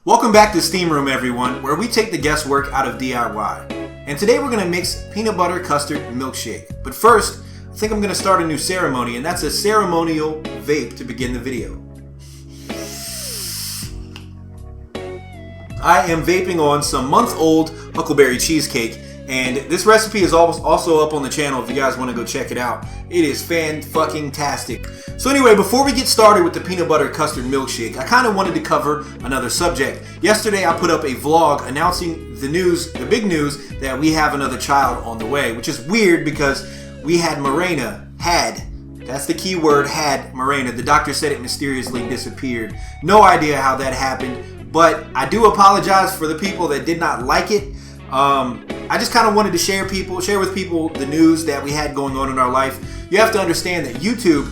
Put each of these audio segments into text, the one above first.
Welcome back to Steam Room, everyone, where we take the guesswork out of DIY. And today we're going to mix peanut butter custard milkshake. But first, I think I'm going to start a new ceremony, and that's a ceremonial vape to begin the video. I am vaping on some month-old huckleberry cheesecake, and this recipe is also up on the channel if you guys want to go check it out. It is fan-fucking-tastic. So anyway, before we get started with the peanut butter custard milkshake, I kind of wanted to cover another subject. Yesterday I put up a vlog announcing the big news that we have another child on the way, which is weird because we had that's the key word, had Mirena. The doctor said it mysteriously disappeared. No idea how that happened, but I do apologize for the people that did not like it. I just kind of wanted to share with people the news that we had going on in our life. You have to understand that YouTube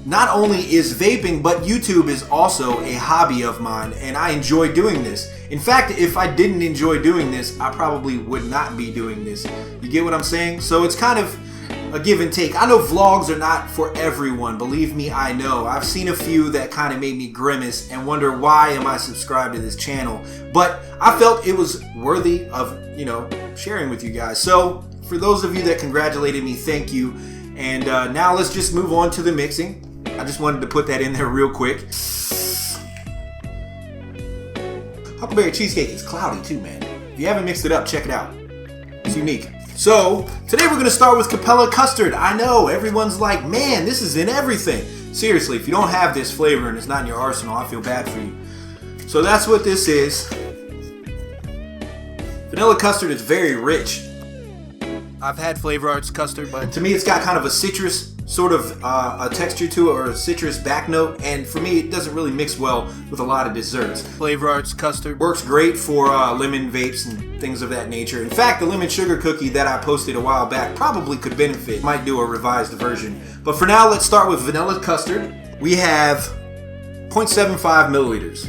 not only is vaping, but YouTube is also a hobby of mine, and I enjoy doing this. In fact, if I didn't enjoy doing this, I probably would not be doing this. You get what I'm saying? So it's kind of a give and take. I know vlogs are not for everyone. Believe me, I know. I've seen a few that kind of made me grimace and wonder why am I subscribed to this channel. But I felt it was worthy of, sharing with you guys. So for those of you that congratulated me, thank you. And now let's just move on to the mixing. I just wanted to put that in there real quick. Huckleberry cheesecake is cloudy too, man. If you haven't mixed it up, check it out. It's unique. So, today we're going to start with Capella Custard. I know, everyone's like, man, this is in everything. Seriously, if you don't have this flavor and it's not in your arsenal, I feel bad for you. So that's what this is. Vanilla custard is very rich. I've had Flavor Arts custard, but to me it's got kind of a citrus sort of a texture to it, or a citrus back note, and for me it doesn't really mix well with a lot of desserts. Flavor Arts custard works great for lemon vapes and things of that nature. In fact, the lemon sugar cookie that I posted a while back probably could benefit. Might do a revised version. But for now, let's start with vanilla custard. We have 0.75 milliliters.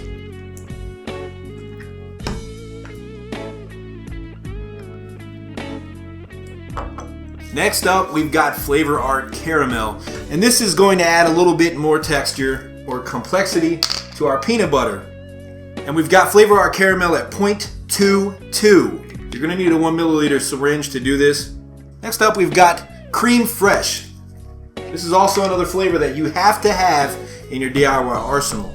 Next up, we've got Flavor Art Caramel, and this is going to add a little bit more texture or complexity to our peanut butter. And we've got Flavor Art Caramel at 0.22. You're going to need a 1 milliliter syringe to do this. Next up, we've got Creme Fraiche. This is also another flavor that you have to have in your DIY arsenal.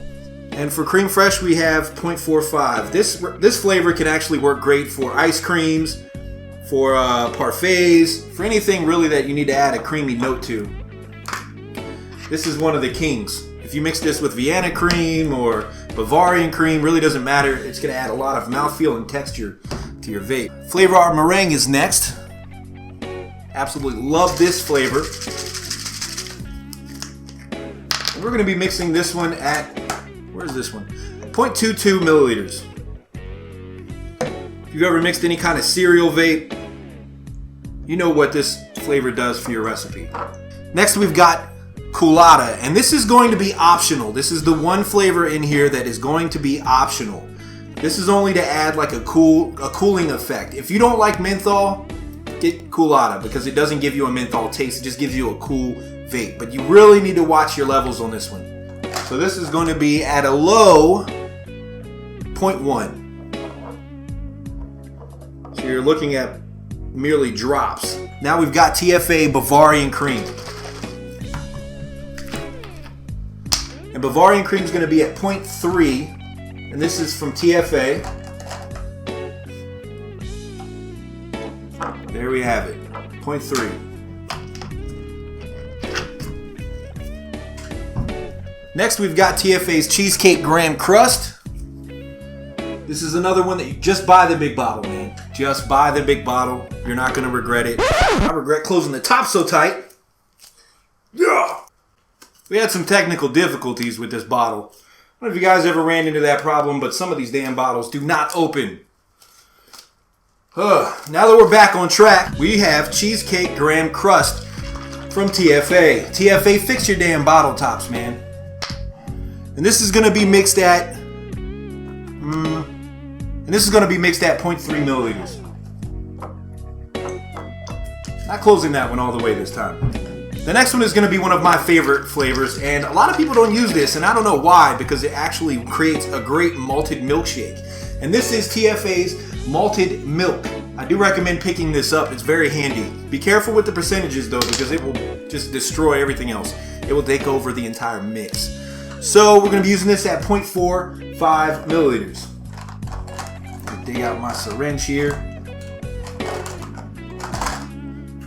And for Creme Fraiche, we have 0.45. This flavor can actually work great for ice creams, for parfaits, for anything really that you need to add a creamy note to. This is one of the kings. If you mix this with Vienna cream or Bavarian cream, really doesn't matter. It's going to add a lot of mouthfeel and texture to your vape. Flavor Art Meringue is next. Absolutely love this flavor. And we're going to be mixing this one at, where's this one? 0.22 milliliters. If you've ever mixed any kind of cereal vape, you know what this flavor does for your recipe. Next, we've got Koolada, and this is going to be optional. This is the one flavor in here that is going to be optional. This is only to add like a cooling effect. If you don't like menthol, get Koolada because it doesn't give you a menthol taste. It just gives you a cool vape. But you really need to watch your levels on this one. So this is going to be at a low 0.1. So you're looking at merely drops. Now we've got TFA Bavarian Cream. And Bavarian Cream is going to be at 0.3. And this is from TFA. There we have it. 0.3. Next we've got TFA's Cheesecake Graham Crust. This is another one that you just buy the big bottle, man. Just buy the big bottle. You're not going to regret it. I regret closing the top so tight. Yeah. We had some technical difficulties with this bottle. I don't know if you guys ever ran into that problem, but some of these damn bottles do not open. Now that we're back on track, we have Cheesecake Graham Crust from TFA. TFA, fix your damn bottle tops, man. And this is going to be mixed at 0.3 milliliters. Not closing that one all the way this time. The next one is going to be one of my favorite flavors, and a lot of people don't use this, and I don't know why, because it actually creates a great malted milkshake. and this is TFA's Malted Milk. I do recommend picking this up. It's very handy. Be careful with the percentages though, because it will just destroy everything else. It will take over the entire mix. So we're going to be using this at 0.45 milliliters. Dig out my syringe here.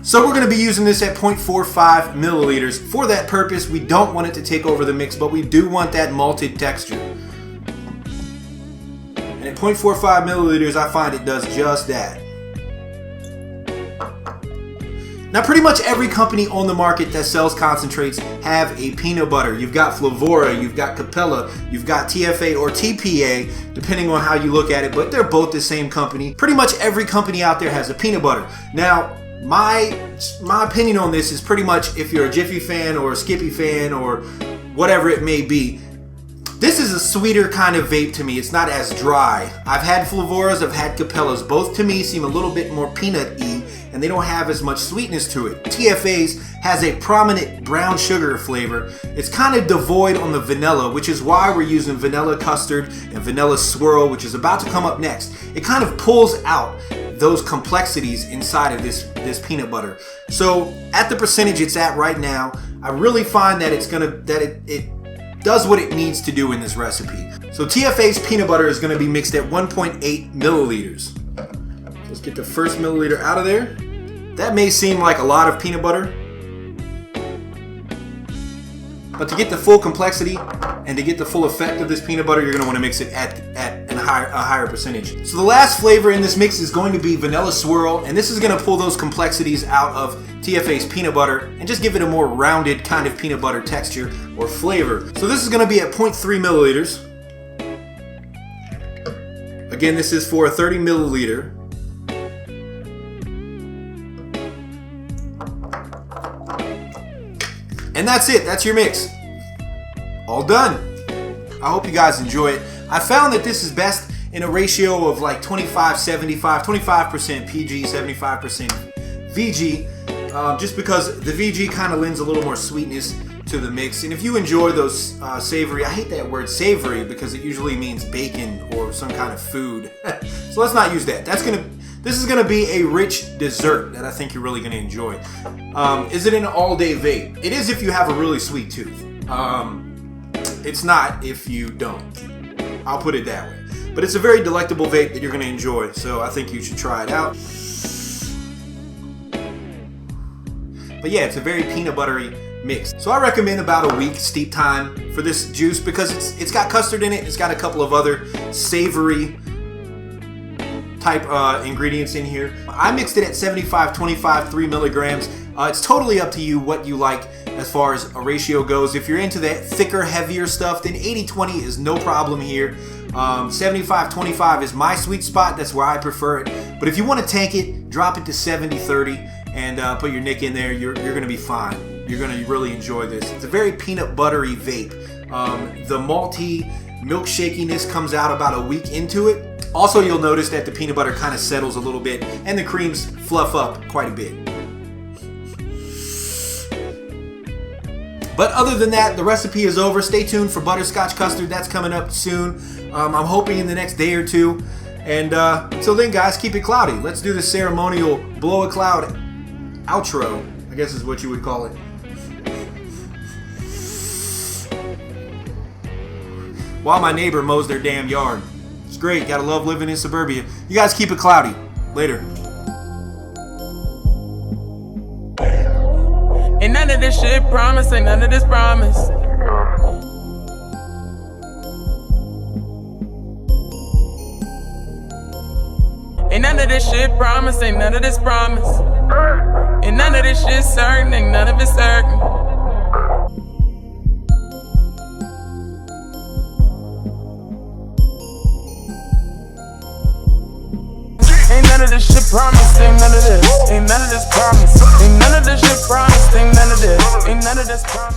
So we're going to be using this at 0.45 milliliters. For that purpose, we don't want it to take over the mix, but we do want that malted texture. And at 0.45 milliliters, I find it does just that. Now pretty much every company on the market that sells concentrates have a peanut butter. You've got Flavora, you've got Capella, you've got TFA or TPA, depending on how you look at it, but they're both the same company. Pretty much every company out there has a peanut butter. Now, my opinion on this is pretty much if you're a Jiffy fan or a Skippy fan or whatever it may be, this is a sweeter kind of vape to me. It's not as dry. I've had Flavoras, I've had Capellas. Both to me seem a little bit more peanut-y, and they don't have as much sweetness to it. TFA's has a prominent brown sugar flavor. It's kind of devoid on the vanilla, which is why we're using Vanilla Custard and Vanilla Swirl, which is about to come up next. It kind of pulls out those complexities inside of this peanut butter. So at the percentage it's at right now, I really find that it does what it needs to do in this recipe. So TFA's peanut butter is going to be mixed at 1.8 milliliters. Let's get the first milliliter out of there. That may seem like a lot of peanut butter, but to get the full complexity and to get the full effect of this peanut butter, you're going to want to mix it at a higher percentage. So the last flavor in this mix is going to be Vanilla Swirl, and this is going to pull those complexities out of TFA's peanut butter and just give it a more rounded kind of peanut butter texture or flavor. So this is going to be at 0.3 milliliters. Again, this is for a 30 milliliter. And that's it. That's your mix. All done. I hope you guys enjoy it. I found that this is best in a ratio of like 25-75, 25% PG, 75% VG, just because the VG kind of lends a little more sweetness to the mix. And if you enjoy those savory, I hate that word savory because it usually means bacon or some kind of food. So let's not use that. This is gonna be a rich dessert that I think you're really gonna enjoy. Is it an all-day vape? It is if you have a really sweet tooth. It's not if you don't. I'll put it that way. But it's a very delectable vape that you're gonna enjoy, so I think you should try it out. But yeah, it's a very peanut buttery mix. So I recommend about a week steep time for this juice because it's got custard in it. It's got a couple of other savory type ingredients in here. I mixed it at 75-25, 3 milligrams. It's totally up to you what you like as far as a ratio goes. If you're into that thicker, heavier stuff, then 80-20 is no problem here. 75-25 is my sweet spot. That's where I prefer it. But if you want to tank it, drop it to 70-30 and put your nick in there. You're going to be fine. You're going to really enjoy this. It's a very peanut buttery vape. The malty milkshakiness comes out about a week into it. Also, you'll notice that the peanut butter kind of settles a little bit and the creams fluff up quite a bit. But other than that, the recipe is over. Stay tuned for butterscotch custard. That's coming up soon. I'm hoping in the next day or two. And until then, guys, keep it cloudy. Let's do the ceremonial blow a cloud outro, I guess is what you would call it. While my neighbor mows their damn yard. It's great. Gotta love living in suburbia. You guys keep it cloudy. Later. Ain't none of this shit promise, ain't none of this promise. Ain't none of this shit promise, ain't none of this promise. Ain't none of this shit certain, ain't none of it certain. Ain't none of this shit promised, ain't none of this, ain't none of this promise. Ain't none of this shit promised, ain't none of this, ain't none of this promise.